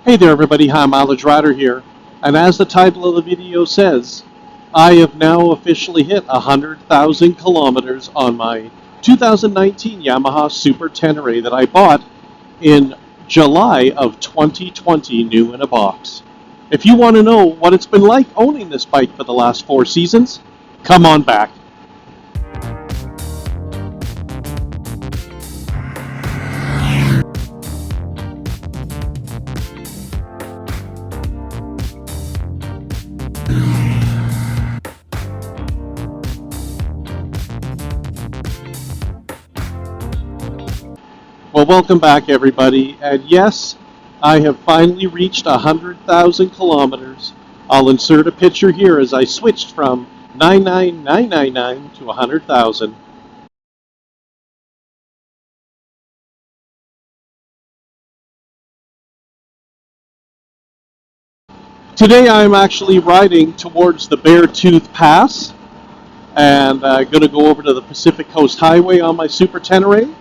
Hey there everybody, hi, Mileage Rider here, and as the title of the video says, I have now officially hit 100,000 kilometers on my 2019 Yamaha Super Tenere that I bought in July of 2020 new in a box. If you want to know what it's been like owning this bike for the last 4 seasons, come on back. Well, welcome back everybody, and yes, I have finally reached 100,000 kilometers. I'll insert a picture here as I switched from 99,999 to 100,000. Today I'm actually riding towards the Beartooth Pass, and going to go over to the Pacific Coast Highway on my Super Tenere.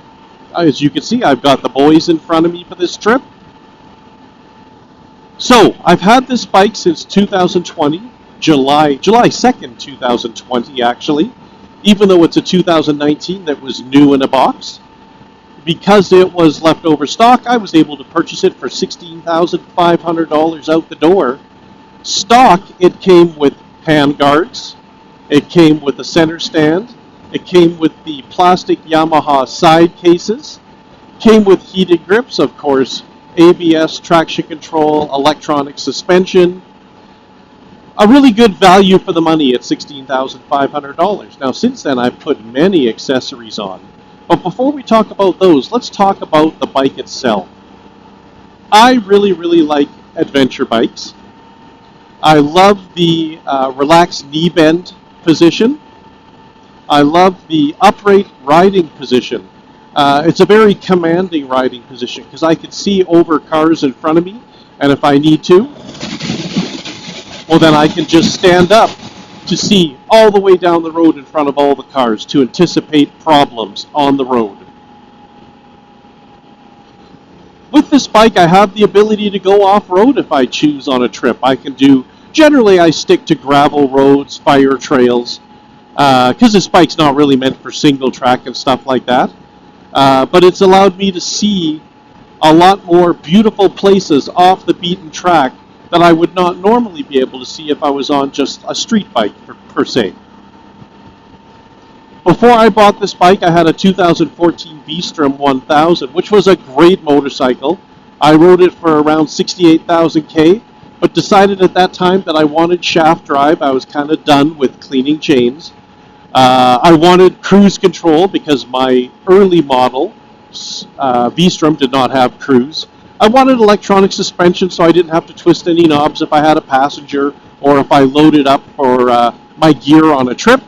As you can see, I've got the boys in front of me for this trip. So, I've had this bike since 2020, July 2nd, 2020 actually, even though it's a 2019 that was new in a box. Because it was leftover stock, I was able to purchase it for $16,500 out the door. Stock, it came with hand guards, it came with a center stand, it came with the plastic Yamaha side cases, came with heated grips, of course, ABS, traction control, electronic suspension. A really good value for the money at $16,500. Now, since then, I've put many accessories on. But before we talk about those, let's talk about the bike itself. I really like adventure bikes. I love the relaxed knee bend position. I love the upright riding position. It's a very commanding riding position because I can see over cars in front of me, and if I need to, well then I can just stand up to see all the way down the road in front of all the cars to anticipate problems on the road. With this bike I have the ability to go off-road if I choose on a trip. I can do, generally I stick to gravel roads, fire trails, because this bike's not really meant for single track and stuff like that. But it's allowed me to see a lot more beautiful places off the beaten track that I would not normally be able to see if I was on just a street bike per se. Before I bought this bike, I had a 2014 V-Strom 1000, which was a great motorcycle. I rode it for around 68,000 K, but decided at that time that I wanted shaft drive. I was kind of done with cleaning chains. I wanted cruise control because my early model, V-Strom, did not have cruise. I wanted electronic suspension so I didn't have to twist any knobs if I had a passenger or if I loaded up for my gear on a trip.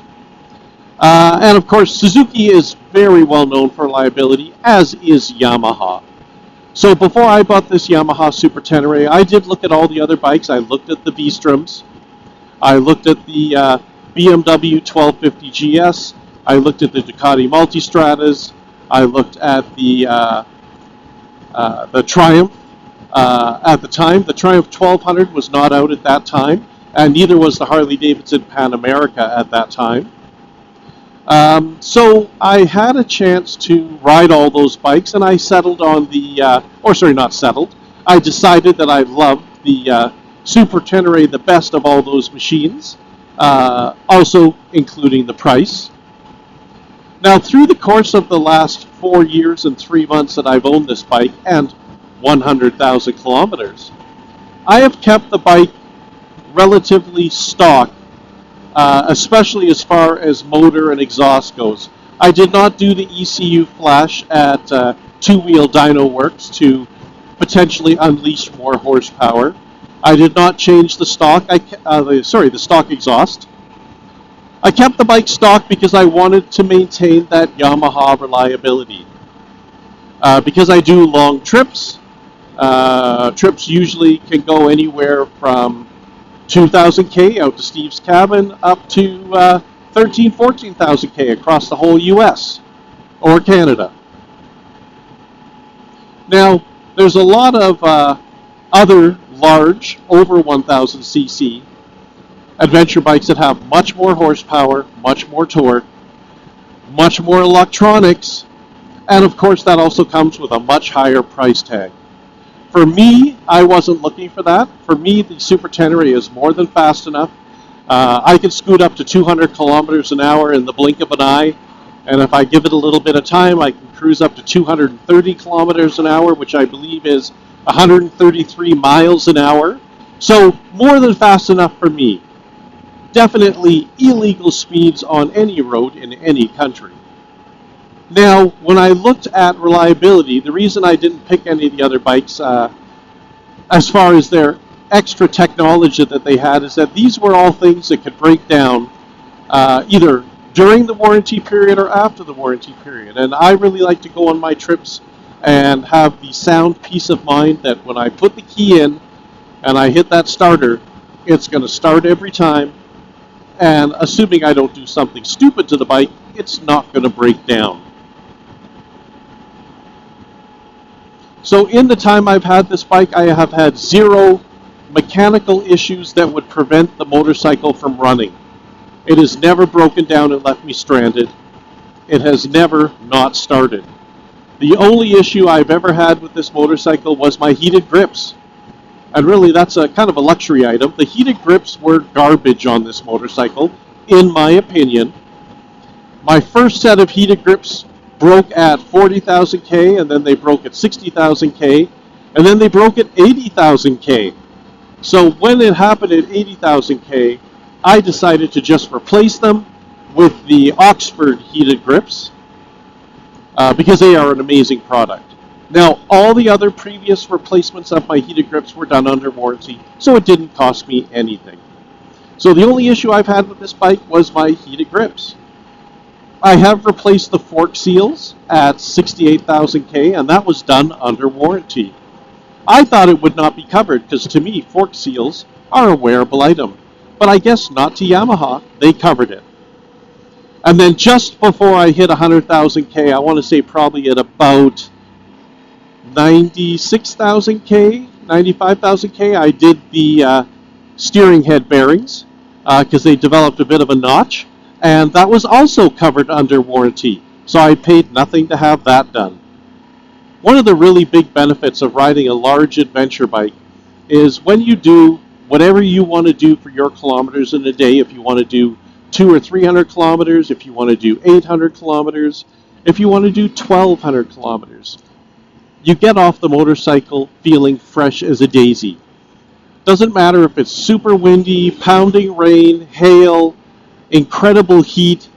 And of course, Suzuki is very well known for reliability, as is Yamaha. So before I bought this Yamaha Super Tenere, I did look at all the other bikes. I looked at the V-Stroms. I looked at the BMW 1250 GS. I looked at the Ducati Multistradas. I looked at the Triumph. At the time, the Triumph 1200 was not out at that time, and neither was the Harley-Davidson Pan America at that time. So I had a chance to ride all those bikes, and I settled on the, not settled, I decided that I loved the Super Tenere the best of all those machines, also including the price. Now, through the course of the last 4 years and 3 months that I've owned this bike, and 100,000 kilometers, I have kept the bike relatively stock, especially as far as motor and exhaust goes. I did not do the ECU flash at Two-Wheel Dyno Works to potentially unleash more horsepower. I did not change the stock, the stock exhaust. I kept the bike stock because I wanted to maintain that Yamaha reliability. Because I do long trips, trips usually can go anywhere from 2,000 K out to Steve's cabin up to 13,000, 14,000 K across the whole US or Canada. Now, there's a lot of other large, over 1000cc adventure bikes that have much more horsepower, much more torque, much more electronics, and of course that also comes with a much higher price tag. For me, I wasn't looking for that. For me, the Super Tenere is more than fast enough. I can scoot up to 200 kilometers an hour in the blink of an eye, and if I give it a little bit of time, I can cruise up to 230 kilometers an hour, which I believe is 133 miles an hour. So more than fast enough for me. Definitely illegal speeds on any road in any country. Now, when I looked at reliability, the reason I didn't pick any of the other bikes, as far as their extra technology that they had, is that these were all things that could break down either during the warranty period or after the warranty period. And I really like to go on my trips and have the sound peace of mind that when I put the key in and I hit that starter, it's going to start every time. And assuming I don't do something stupid to the bike, it's not going to break down. So in the time I've had this bike, I have had zero mechanical issues that would prevent the motorcycle from running. It has never broken down and left me stranded. It has never not started. The only issue I've ever had with this motorcycle was my heated grips. And really, that's a kind of a luxury item. The heated grips were garbage on this motorcycle, in my opinion. My first set of heated grips broke at 40,000 K, and then they broke at 60,000 K, and then they broke at 80,000 K. So when it happened at 80,000 K, I decided to just replace them with the Oxford heated grips because they are an amazing product. Now, all the other previous replacements of my heated grips were done under warranty, so it didn't cost me anything. So the only issue I've had with this bike was my heated grips. I have replaced the fork seals at 68,000 K, and that was done under warranty. I thought it would not be covered, because to me, fork seals are a wearable item. But I guess not to Yamaha, they covered it. And then just before I hit 100,000 K, I want to say probably at about 96,000 K, 95,000 K, I did the steering head bearings because they developed a bit of a notch, and that was also covered under warranty, so I paid nothing to have that done. One of the really big benefits of riding a large adventure bike is when you do whatever you want to do for your kilometers in a day, if you want to do 200 or 300 kilometers, if you want to do 800 kilometers, if you want to do 1,200 kilometers, you get off the motorcycle feeling fresh as a daisy. Doesn't matter if it's super windy, pounding rain, hail, incredible heat.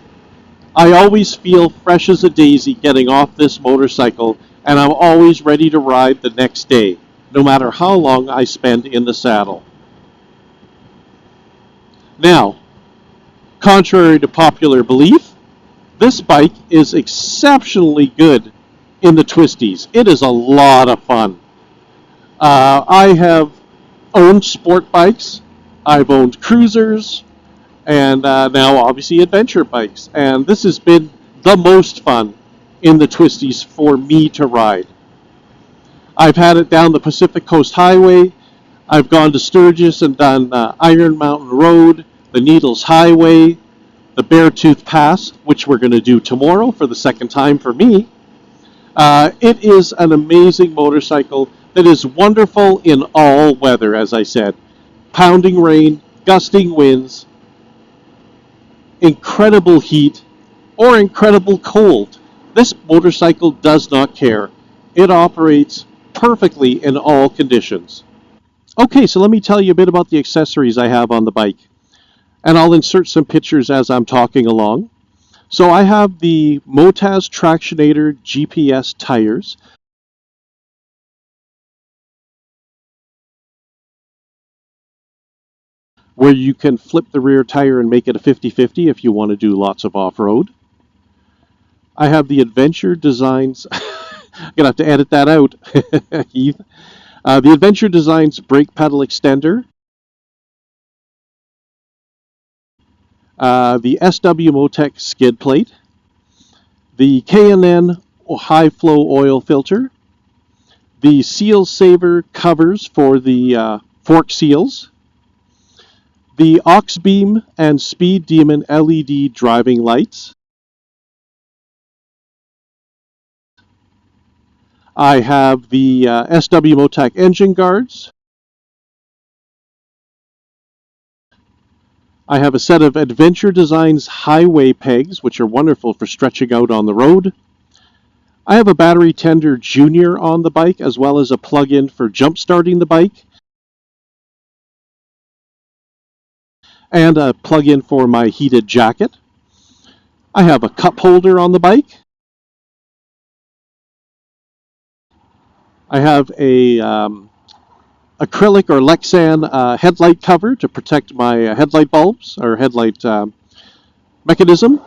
I always feel fresh as a daisy getting off this motorcycle, and I'm always ready to ride the next day, no matter how long I spend in the saddle. Now, contrary to popular belief, this bike is exceptionally good in the twisties. It is a lot of fun. I have owned sport bikes, I've owned cruisers, and now obviously adventure bikes. And this has been the most fun in the twisties for me to ride. I've had it down the Pacific Coast Highway. I've gone to Sturgis and done Iron Mountain Road, the Needles Highway, the Beartooth Pass, which we're going to do tomorrow for the second time for me. It is an amazing motorcycle that is wonderful in all weather, as I said. Pounding rain, gusting winds, incredible heat, or incredible cold. This motorcycle does not care. It operates perfectly in all conditions. Okay, so let me tell you a bit about the accessories I have on the bike. And I'll insert some pictures as I'm talking along. So I have the Motaz Tractionator GPS tires. Where you can flip the rear tire and make it a 50-50 if you want to do lots of off-road. I have the Adventure Designs, I'm going to have to edit that out, Heath. The Adventure Designs brake pedal extender. The SW Motec skid plate. The K&N high flow oil filter. the seal saver covers for the fork seals, the aux beam and speed demon LED driving lights. I have the SW Motec engine guards. I have a set of Adventure Designs highway pegs, which are wonderful for stretching out on the road. I have a battery tender junior on the bike, as well as a plug-in for jump starting the bike, and a plug-in for my heated jacket. I have a cup holder on the bike. I have a acrylic or Lexan headlight cover to protect my headlight bulbs or headlight mechanism.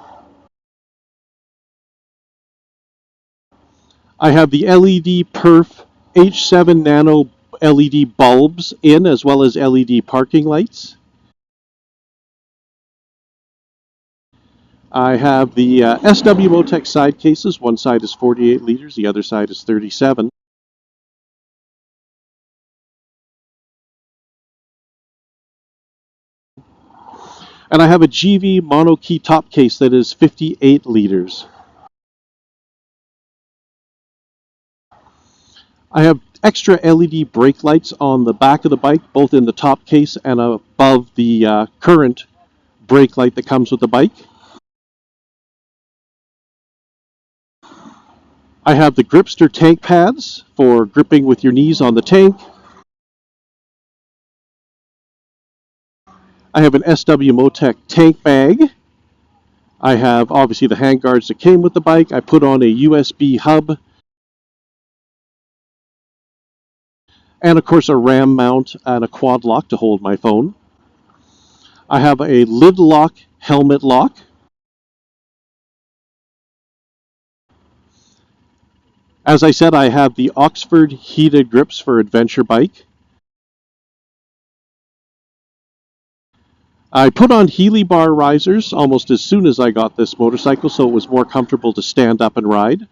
I have the LED Perf H7 Nano LED bulbs in, as well as LED parking lights. I have the SW Motec side cases. One side is 48 liters, the other side is 37. And I have a GV mono key top case that is 58 liters. I have extra LED brake lights on the back of the bike, both in the top case and above the current brake light that comes with the bike. I have the Gripster tank pads for gripping with your knees on the tank. I have an SW Motec tank bag. I have obviously the handguards that came with the bike. I put on a USB hub. And of course a RAM mount and a quad lock to hold my phone. I have a lid lock helmet lock. As I said, I have the Oxford heated grips for adventure bike. I put on Healy bar risers almost as soon as I got this motorcycle, so it was more comfortable to stand up and ride.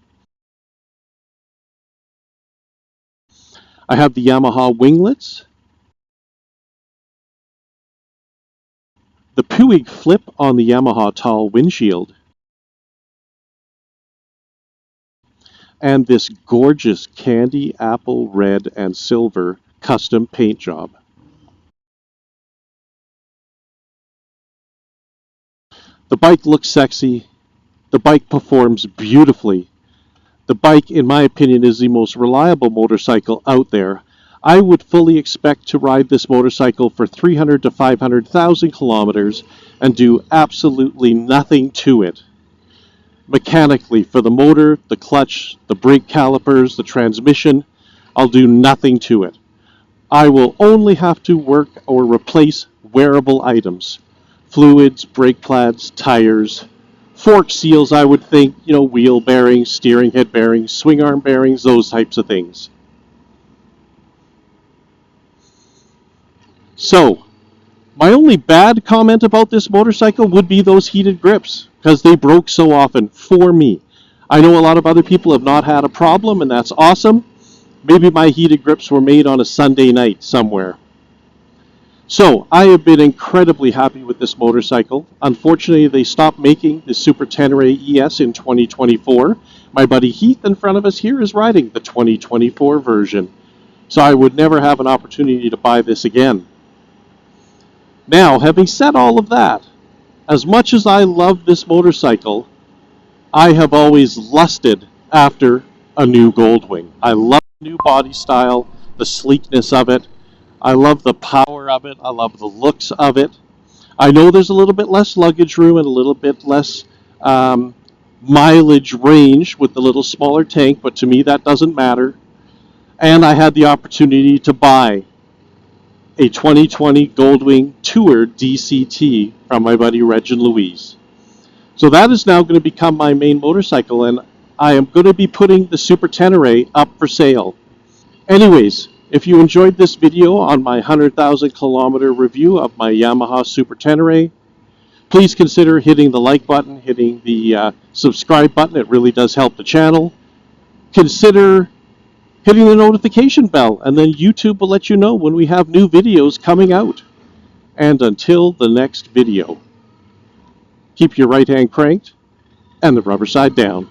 I have the Yamaha winglets. The Puig flip on the Yamaha tall windshield. And this gorgeous candy apple red and silver custom paint job. The bike looks sexy. The bike performs beautifully. The bike, in my opinion, is the most reliable motorcycle out there. I would fully expect to ride this motorcycle for 300 to 500,000 kilometers and do absolutely nothing to it. Mechanically, for the motor, the clutch, the brake calipers, the transmission, I'll do nothing to it. I will only have to work or replace wearable items. Fluids, brake pads, tires, fork seals, I would think, wheel bearings, steering head bearings, swing arm bearings, those types of things. So, my only bad comment about this motorcycle would be those heated grips, because they broke so often for me. I know a lot of other people have not had a problem, and that's awesome. Maybe my heated grips were made on a Sunday night somewhere. So, I have been incredibly happy with this motorcycle. Unfortunately, they stopped making the Super Tenere ES in 2024. My buddy Heath in front of us here is riding the 2024 version. So I would never have an opportunity to buy this again. Now, having said all of that, as much as I love this motorcycle, I have always lusted after a new Goldwing. I love the new body style, the sleekness of it. I love the power of it. I love the looks of it. I know there's a little bit less luggage room and a little bit less mileage range with the little smaller tank, but to me that doesn't matter. And I had the opportunity to buy a 2020 Goldwing Tour DCT from my buddy Reg and Louise. So that is now going to become my main motorcycle, and I am going to be putting the Super Tenere up for sale. Anyways, if you enjoyed this video on my 100,000 kilometer review of my Yamaha Super Tenere, please consider hitting the like button, hitting the subscribe button. It really does help the channel. Consider hitting the notification bell, and then YouTube will let you know when we have new videos coming out. And until the next video, keep your right hand cranked and the rubber side down.